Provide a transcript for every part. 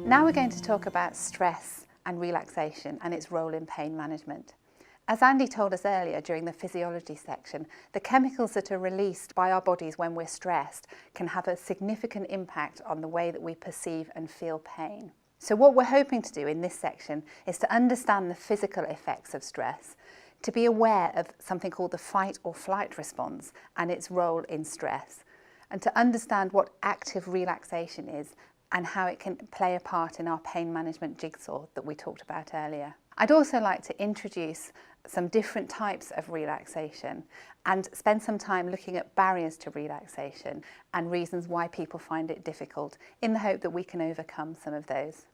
Now we're going to talk about stress and relaxation and its role in pain management. As Andy told us earlier during the physiology section, the chemicals that are released by our bodies when we're stressed can have a significant impact on the way that we perceive and feel pain. So what we're hoping to do in this section is to understand the physical effects of stress, to be aware of something called the fight or flight response and its role in stress, and to understand what active relaxation is and how it can play a part in our pain management jigsaw that we talked about earlier. I'd also like to introduce some different types of relaxation and spend some time looking at barriers to relaxation and reasons why people find it difficult, in the hope that we can overcome some of those.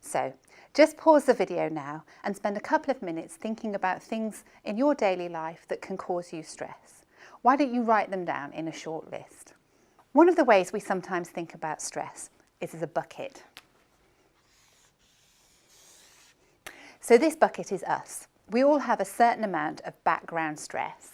So just pause the video now and spend a couple of minutes thinking about things in your daily life that can cause you stress. Why don't you write them down in a short list? One of the ways we sometimes think about stress is as a bucket. So this bucket is us. We all have a certain amount of background stress,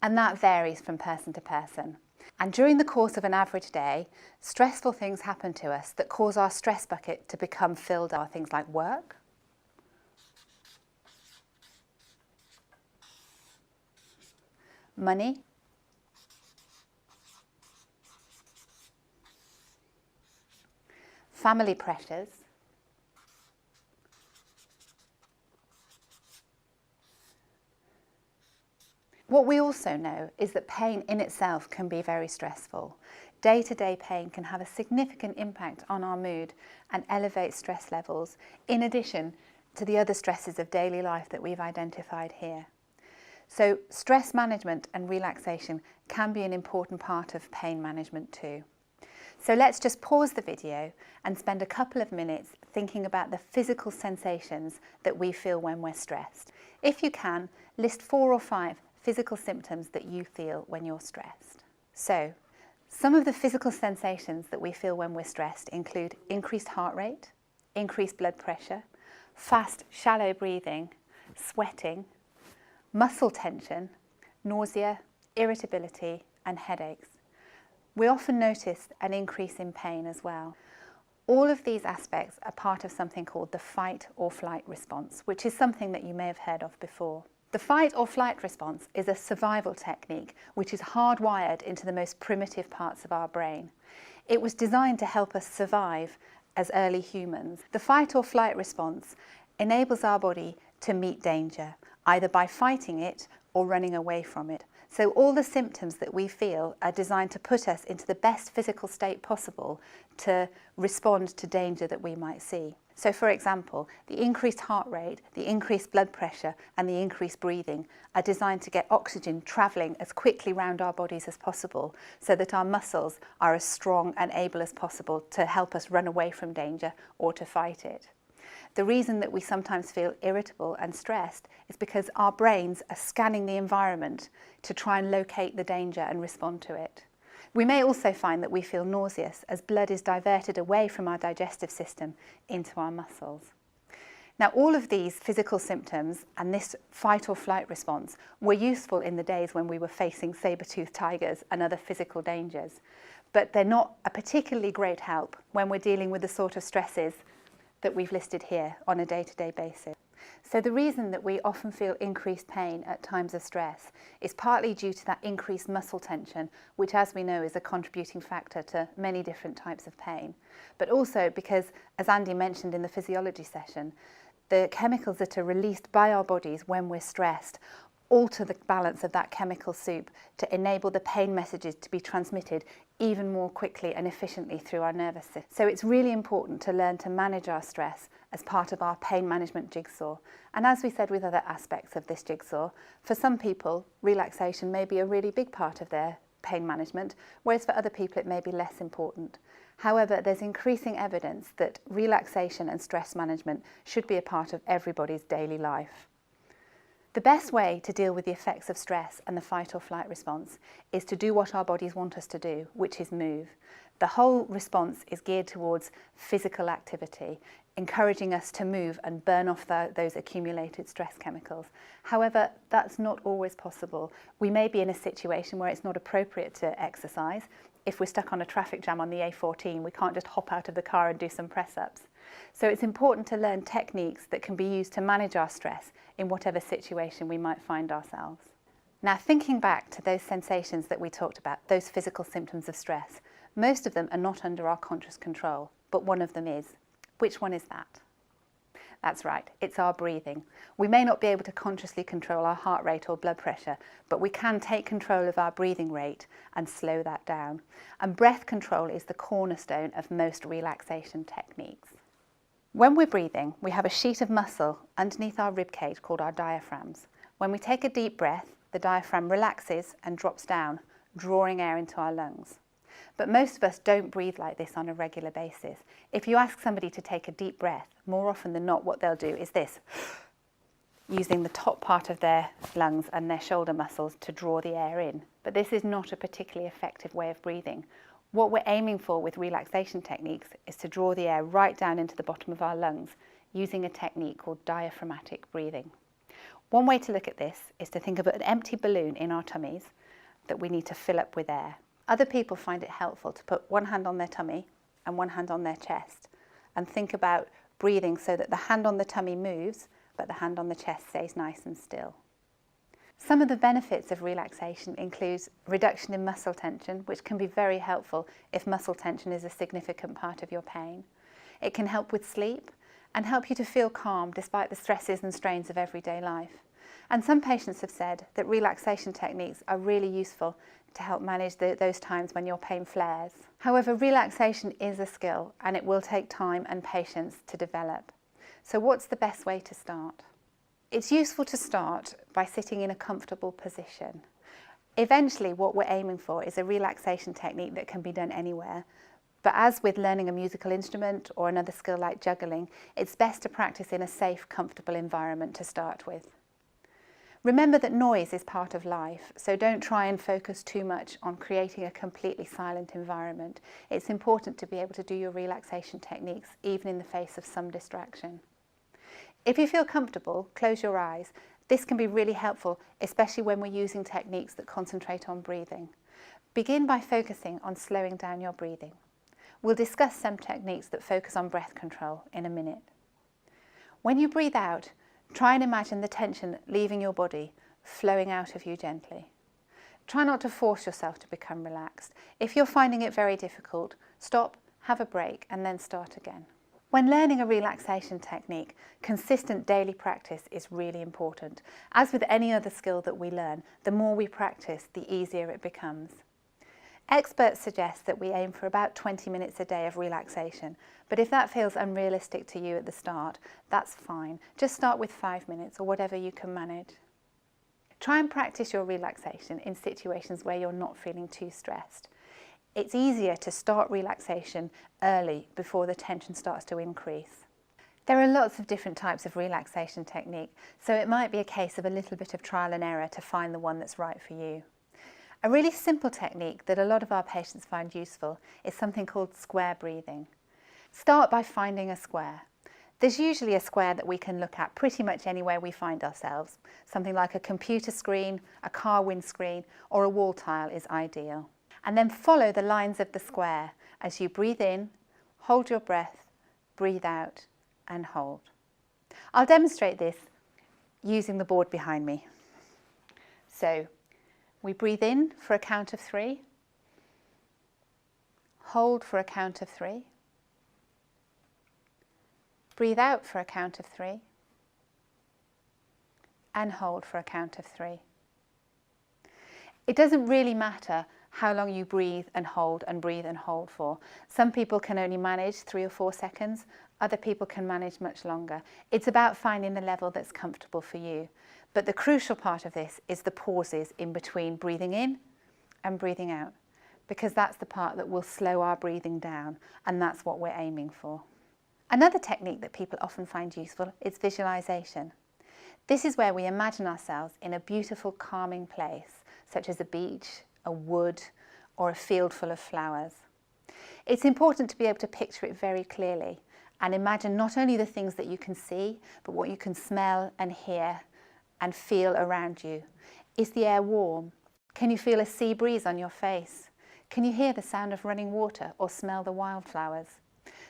and that varies from person to person. And during the course of an average day, stressful things happen to us that cause our stress bucket to become filled up. Things like work, money, family pressures, what we also know is that pain in itself can be very stressful. Day-to-day pain can have a significant impact on our mood and elevate stress levels, in addition to the other stresses of daily life that we've identified here. So stress management and relaxation can be an important part of pain management too. So let's just pause the video and spend a couple of minutes thinking about the physical sensations that we feel when we're stressed. If you can, list 4 or 5 physical symptoms that you feel when you're stressed. So, some of the physical sensations that we feel when we're stressed include increased heart rate, increased blood pressure, fast, shallow breathing, sweating, muscle tension, nausea, irritability, and headaches. We often notice an increase in pain as well. All of these aspects are part of something called the fight or flight response, which is something that you may have heard of before. The fight or flight response is a survival technique which is hardwired into the most primitive parts of our brain. It was designed to help us survive as early humans. The fight or flight response enables our body to meet danger, either by fighting it or running away from it. So all the symptoms that we feel are designed to put us into the best physical state possible to respond to danger that we might see. So for example, the increased heart rate, the increased blood pressure and the increased breathing are designed to get oxygen travelling as quickly around our bodies as possible, so that our muscles are as strong and able as possible to help us run away from danger or to fight it. The reason that we sometimes feel irritable and stressed is because our brains are scanning the environment to try and locate the danger and respond to it. We may also find that we feel nauseous as blood is diverted away from our digestive system into our muscles. Now, all of these physical symptoms and this fight or flight response were useful in the days when we were facing saber-toothed tigers and other physical dangers, but they're not a particularly great help when we're dealing with the sort of stresses that we've listed here on a day-to-day basis. So the reason that we often feel increased pain at times of stress is partly due to that increased muscle tension, which, as we know, is a contributing factor to many different types of pain. But also because, as Andy mentioned in the physiology session, the chemicals that are released by our bodies when we're stressed alter the balance of that chemical soup to enable the pain messages to be transmitted even more quickly and efficiently through our nervous system. So it's really important to learn to manage our stress as part of our pain management jigsaw. And as we said with other aspects of this jigsaw, for some people, relaxation may be a really big part of their pain management, whereas for other people it may be less important. However, there's increasing evidence that relaxation and stress management should be a part of everybody's daily life. The best way to deal with the effects of stress and the fight or flight response is to do what our bodies want us to do, which is move. The whole response is geared towards physical activity, encouraging us to move and burn off those accumulated stress chemicals. However, that's not always possible. We may be in a situation where it's not appropriate to exercise. if we're stuck on a traffic jam on the A14, we can't just hop out of the car and do some press-ups. So it's important to learn techniques that can be used to manage our stress in whatever situation we might find ourselves. Now, thinking back to those sensations that we talked about, those physical symptoms of stress, most of them are not under our conscious control, but one of them is. Which one is that? That's right, it's our breathing. We may not be able to consciously control our heart rate or blood pressure, but we can take control of our breathing rate and slow that down. And breath control is the cornerstone of most relaxation techniques. When we're breathing, we have a sheet of muscle underneath our ribcage called our diaphragms. When we take a deep breath, the diaphragm relaxes and drops down, drawing air into our lungs. But most of us don't breathe like this on a regular basis. If you ask somebody to take a deep breath, more often than not what they'll do is this, using the top part of their lungs and their shoulder muscles to draw the air in. But this is not a particularly effective way of breathing. What we're aiming for with relaxation techniques is to draw the air right down into the bottom of our lungs using a technique called diaphragmatic breathing. One way to look at this is to think of an empty balloon in our tummies that we need to fill up with air. Other people find it helpful to put one hand on their tummy and one hand on their chest and think about breathing so that the hand on the tummy moves, but the hand on the chest stays nice and still. Some of the benefits of relaxation include reduction in muscle tension, which can be very helpful if muscle tension is a significant part of your pain. It can help with sleep and help you to feel calm despite the stresses and strains of everyday life. And some patients have said that relaxation techniques are really useful to help manage those times when your pain flares. However, relaxation is a skill and it will take time and patience to develop. So what's the best way to start? It's useful to start by sitting in a comfortable position. Eventually, what we're aiming for is a relaxation technique that can be done anywhere. But as with learning a musical instrument or another skill like juggling, it's best to practice in a safe, comfortable environment to start with. Remember that noise is part of life, so don't try and focus too much on creating a completely silent environment. It's important to be able to do your relaxation techniques even in the face of some distraction. If you feel comfortable, close your eyes. This can be really helpful, especially when we're using techniques that concentrate on breathing. Begin by focusing on slowing down your breathing. We'll discuss some techniques that focus on breath control in a minute. When you breathe out, try and imagine the tension leaving your body, flowing out of you gently. Try not to force yourself to become relaxed. If you're finding it very difficult, stop, have a break, and then start again. When learning a relaxation technique, consistent daily practice is really important. As with any other skill that we learn, the more we practice, the easier it becomes. Experts suggest that we aim for about 20 minutes a day of relaxation, but if that feels unrealistic to you at the start, that's fine. Just start with 5 minutes or whatever you can manage. Try and practice your relaxation in situations where you're not feeling too stressed. It's easier to start relaxation early before the tension starts to increase. There are lots of different types of relaxation technique, so it might be a case of a little bit of trial and error to find the one that's right for you. A really simple technique that a lot of our patients find useful is something called square breathing. Start by finding a square. There's usually a square that we can look at pretty much anywhere we find ourselves. Something like a computer screen, a car windscreen, or a wall tile is ideal. And then follow the lines of the square as you breathe in, hold your breath, breathe out, and hold. I'll demonstrate this using the board behind me. So, we breathe in for a count of 3, hold for a count of 3, breathe out for a count of 3, and hold for a count of 3. It doesn't really matter how long you breathe and hold for. Some people can only manage 3 or 4 seconds, other people can manage much longer. It's about finding the level that's comfortable for you. But the crucial part of this is the pauses in between breathing in and breathing out, because that's the part that will slow our breathing down, and that's what we're aiming for. Another technique that people often find useful is visualization. This is where we imagine ourselves in a beautiful, calming place, such as a beach, a wood, or a field full of flowers. It's important to be able to picture it very clearly and imagine not only the things that you can see, but what you can smell and hear and feel around you. Is the air warm? Can you feel a sea breeze on your face? Can you hear the sound of running water or smell the wildflowers?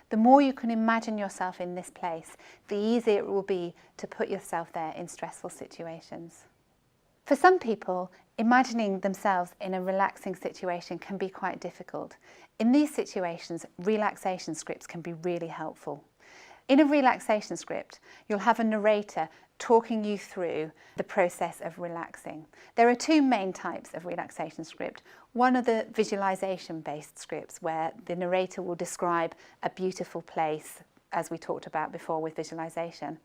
The more you can imagine yourself in this place, the easier it will be to put yourself there in stressful situations. For some people, imagining themselves in a relaxing situation can be quite difficult. In these situations, relaxation scripts can be really helpful. In a relaxation script, you'll have a narrator talking you through the process of relaxing. There are two main types of relaxation script. One are the visualization-based scripts, where the narrator will describe a beautiful place, as we talked about before with visualization.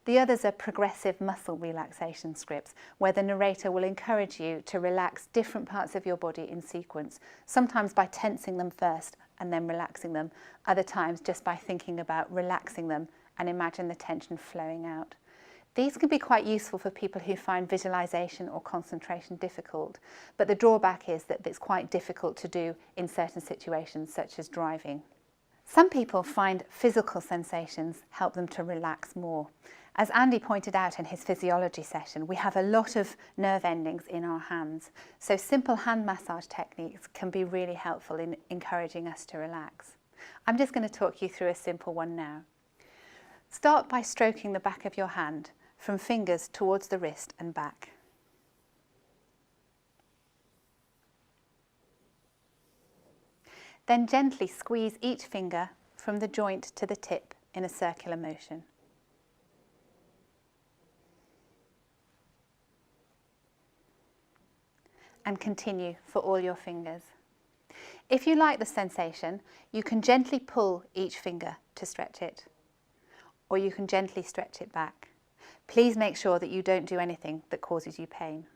The others are progressive muscle relaxation scripts, where the narrator will encourage you to relax different parts of your body in sequence, sometimes by tensing them first and then relaxing them, other times just by thinking about relaxing them and imagine the tension flowing out. These can be quite useful for people who find visualization or concentration difficult, but the drawback is that it's quite difficult to do in certain situations, such as driving. Some people find physical sensations help them to relax more. As Andy pointed out in his physiology session, we have a lot of nerve endings in our hands, so simple hand massage techniques can be really helpful in encouraging us to relax. I'm just going to talk you through a simple one now. Start by stroking the back of your hand from fingers towards the wrist and back. Then gently squeeze each finger from the joint to the tip in a circular motion. And continue for all your fingers. If you like the sensation, you can gently pull each finger to stretch it, or you can gently stretch it back. Please make sure that you don't do anything that causes you pain.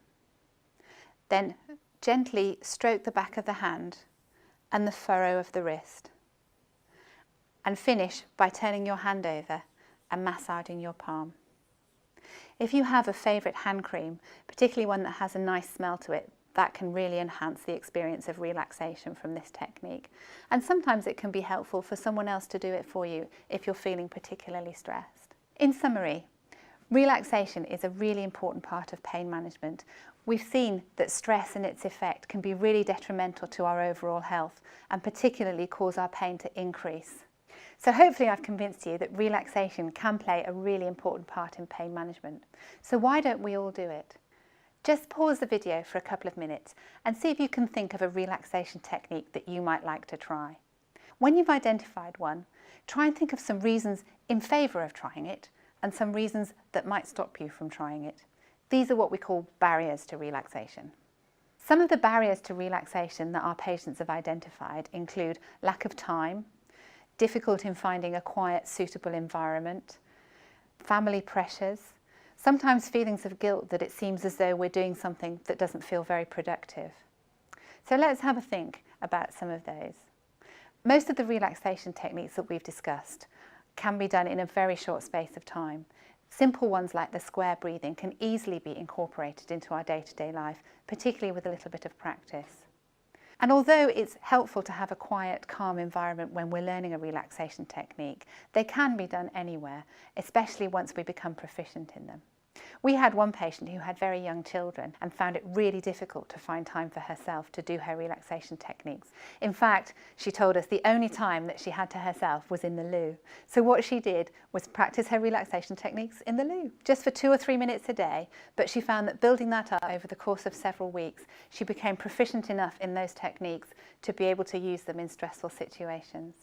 Then gently stroke the back of the hand and the furrow of the wrist, and finish by turning your hand over and massaging your palm. If you have a favourite hand cream, particularly one that has a nice smell to it, that can really enhance the experience of relaxation from this technique. And sometimes it can be helpful for someone else to do it for you if you're feeling particularly stressed. In summary, relaxation is a really important part of pain management. We've seen that stress and its effect can be really detrimental to our overall health and particularly cause our pain to increase. So hopefully I've convinced you that relaxation can play a really important part in pain management. So why don't we all do it? Just pause the video for a couple of minutes and see if you can think of a relaxation technique that you might like to try. When you've identified one, try and think of some reasons in favour of trying it and some reasons that might stop you from trying it. These are what we call barriers to relaxation. Some of the barriers to relaxation that our patients have identified include lack of time, difficulty in finding a quiet, suitable environment, family pressures, sometimes feelings of guilt that it seems as though we're doing something that doesn't feel very productive. So let's have a think about some of those. Most of the relaxation techniques that we've discussed can be done in a very short space of time. Simple ones like the square breathing can easily be incorporated into our day-to-day life, particularly with a little bit of practice. And although it's helpful to have a quiet, calm environment when we're learning a relaxation technique, they can be done anywhere, especially once we become proficient in them. We had one patient who had very young children and found it really difficult to find time for herself to do her relaxation techniques. In fact, she told us the only time that she had to herself was in the loo. So what she did was practice her relaxation techniques in the loo, just for 2 or 3 minutes a day. But she found that building that up over the course of several weeks, she became proficient enough in those techniques to be able to use them in stressful situations.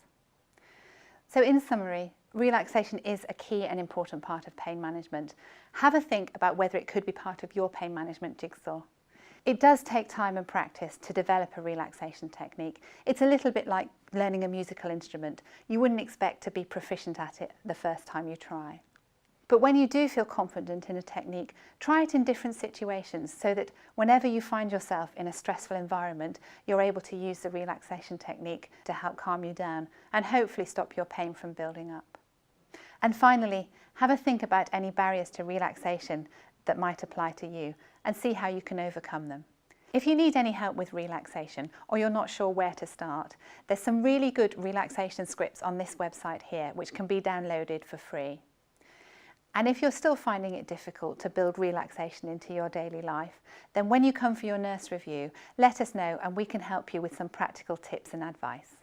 So in summary, relaxation is a key and important part of pain management. Have a think about whether it could be part of your pain management jigsaw. It does take time and practice to develop a relaxation technique. It's a little bit like learning a musical instrument. You wouldn't expect to be proficient at it the first time you try. But when you do feel confident in a technique, try it in different situations so that whenever you find yourself in a stressful environment, you're able to use the relaxation technique to help calm you down and hopefully stop your pain from building up. And finally, have a think about any barriers to relaxation that might apply to you and see how you can overcome them. If you need any help with relaxation or you're not sure where to start, there's some really good relaxation scripts on this website here which can be downloaded for free. And if you're still finding it difficult to build relaxation into your daily life, then when you come for your nurse review, let us know and we can help you with some practical tips and advice.